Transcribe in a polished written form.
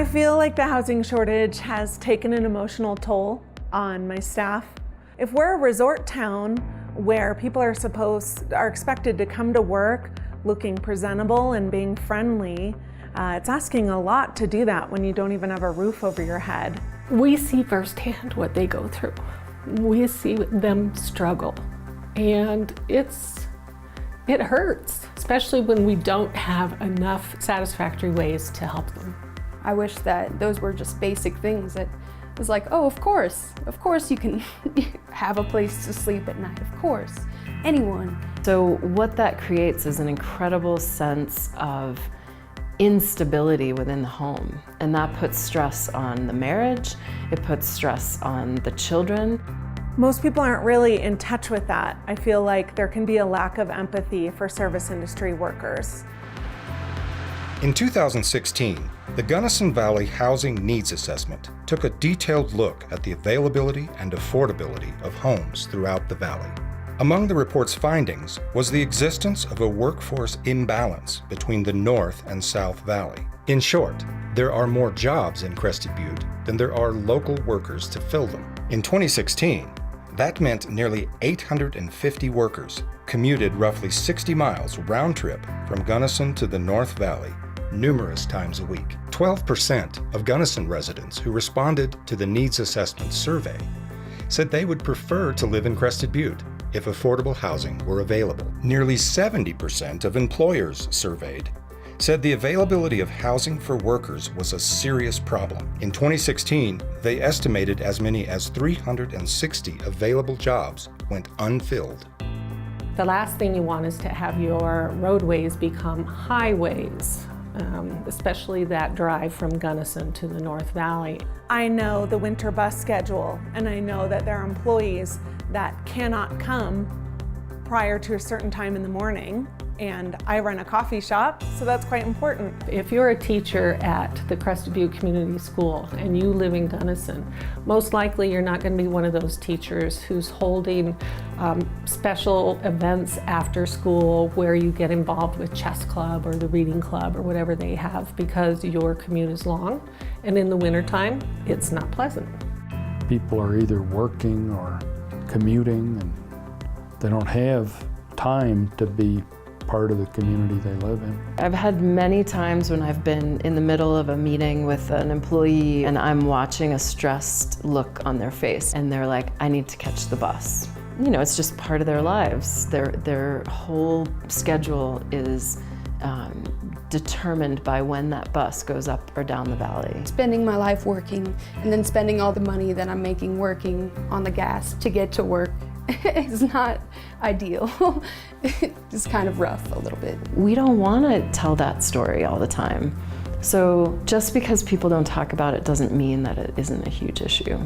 I feel like the housing shortage has taken an emotional toll on my staff. If we're a resort town where people are expected to come to work looking presentable and being friendly, it's asking a lot to do that when you don't even have a roof over your head. We see firsthand what they go through. We see them struggle, and it hurts, especially when we don't have enough satisfactory ways to help them. I wish that those were just basic things that was like, oh, of course you can have a place to sleep at night, of course, anyone. So what that creates is an incredible sense of instability within the home, and that puts stress on the marriage, it puts stress on the children. Most people aren't really in touch with that. I feel like there can be a lack of empathy for service industry workers. In 2016, the Gunnison Valley Housing Needs Assessment took a detailed look at the availability and affordability of homes throughout the valley. Among the report's findings was the existence of a workforce imbalance between the North and South Valley. In short, there are more jobs in Crested Butte than there are local workers to fill them. In 2016, that meant nearly 850 workers commuted roughly 60 miles round trip from Gunnison to the North Valley numerous times a week. 12% of Gunnison residents who responded to the Needs Assessment survey said they would prefer to live in Crested Butte if affordable housing were available. Nearly 70% of employers surveyed said the availability of housing for workers was a serious problem. In 2016, they estimated as many as 360 available jobs went unfilled. The last thing you want is to have your roadways become highways, especially that drive from Gunnison to the North Valley. I know the winter bus schedule, and I know that there are employees that cannot come prior to a certain time in the morning, and I run a coffee shop, so that's quite important. If you're a teacher at the Crested Butte Community School and you live in Gunnison, most likely you're not going to be one of those teachers who's holding special events after school where you get involved with chess club or the reading club or whatever they have, because your commute is long, and in the wintertime, it's not pleasant. People are either working or commuting, and they don't have time to be part of the community they live in. I've had many times when I've been in the middle of a meeting with an employee and I'm watching a stressed look on their face, and they're like, I need to catch the bus. You know, it's just part of their lives. Their whole schedule is determined by when that bus goes up or down the valley. Spending my life working and then spending all the money that I'm making working on the gas to get to work is not ideal. It's kind of rough a little bit. We don't want to tell that story all the time. So just because people don't talk about it doesn't mean that it isn't a huge issue.